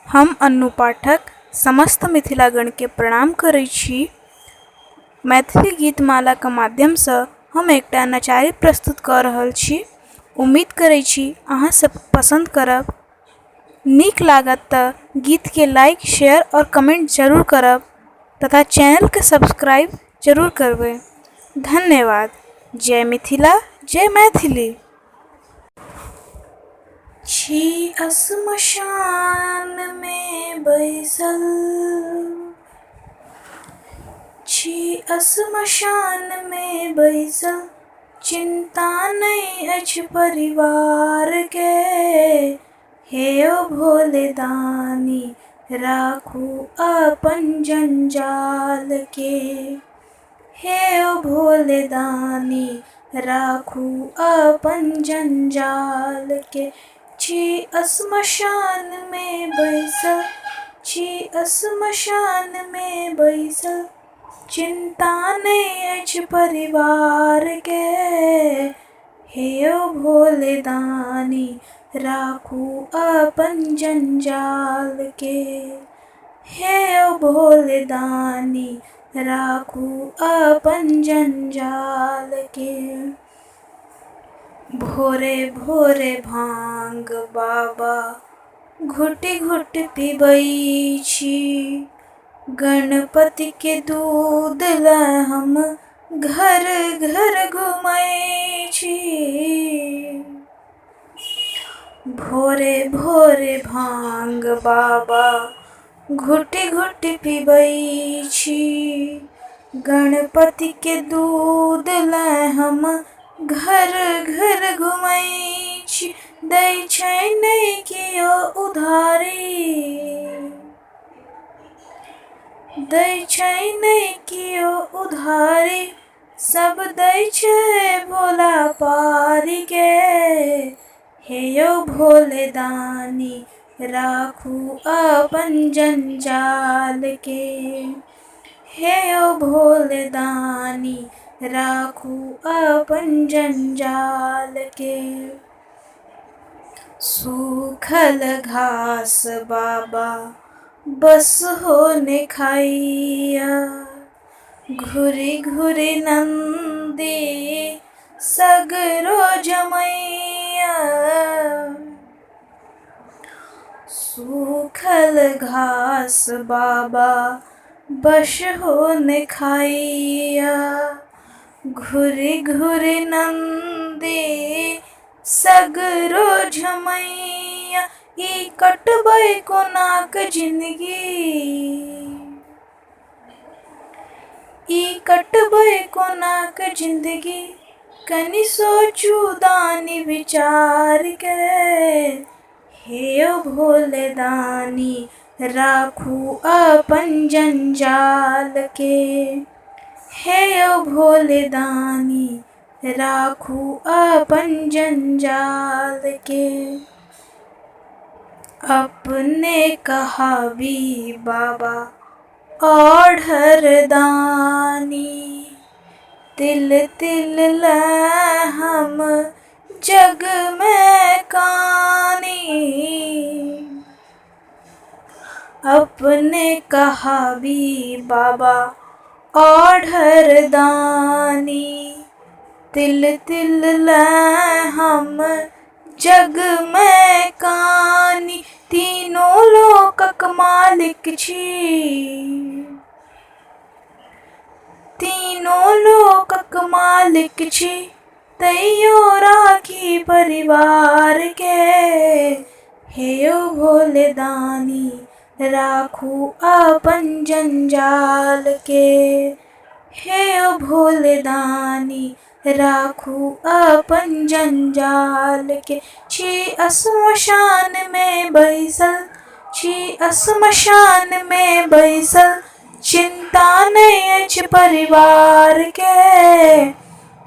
हम अन्नू पाठक समस्त मिथिलागण के प्रणाम करै छी। मैथिली गीतमाला के माध्यम से हम एकटा नचारी प्रस्तुत कर रहल छी। उम्मीद करै छी अहाँ सब पसंद करब। नीक लागत तऽ गीत के लाइक शेयर और कमेंट जरूर करब तथा चैनल के सब्सक्राइब जरूर करबै। धन्यवाद। जय मिथिला, जय मैथिली। छी श्मशान में बैसल, छी श्मशान में बैसल, चिंता नहीं अछि परिवार के। हे ओ भोले दानी राखू अपन जंजाल के। हे ओ भोले दानी राखू अपन जंजाल के। छी श्मशान में बैसल, छी श्मशान में बैसल, चिंता नहीं अछि परिवार के। हे ओ भोले दानी राखू अपन जंजाल के। हे ओ भोले दानी राखू अपन जंजाल के। भोरे भोरे भांग बाबा घुटि घुटि पीबै छी। गणपति के दूध ला हम घर घर घुमै छी। भोरे भोरे भांग बाबा घुटि घुटि पीबै छी। गणपति के दूध ला हम घर घर घुमै छी। दै छै नहि कियो उधारी, दै छै नहि कियो उधारी, सब दै छै भोला पारी के। हे ओ भोले दानी राखू अपन जंजाल के। हे ओ भोले दानी राखू अपन जंजाल के। सूखल घास बाबा बस होने खाइया। घुरी घुरी नंदी सगरो जमैया। सूखल घास बाबा बस होने खाइया। घुरी घुरी नंदी सगरो झमैया। ई कटबै कोनाक जिंदगी, ई कटबै कोनाक जिंदगी, कनि सोचू दानी विचार के। हे ओ भोले दानी राखू अपन जंजाल के। हे ओ भोले दानी राखू अपन जंजाल के। अपने कहावी बाबा ओढ़र दानी, तिल तिल ला हम जग में कानी। अपने कहावी बाबा ओढ़र दानी, तिल तिल ला हम जग में कानी। तीनों लोकक मालिक छी, तीनों लोकक मालिक छी, तैयो राखी परिवार के। हे ओ भोले दानी राखू अपन जंजाल के। हे ओ भोले दानी राखू अपन जंजाल के। छी श्मशान में बैसल, छी श्मशान में बैसल, चिंता नहीं अछि परिवार के।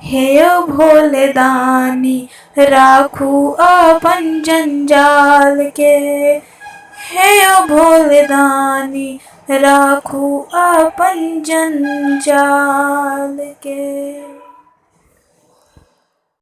हे ओ भोले दानी राखू अपन जंजाल के। हे ओ भोले दानी राखू अपन जंजाल के।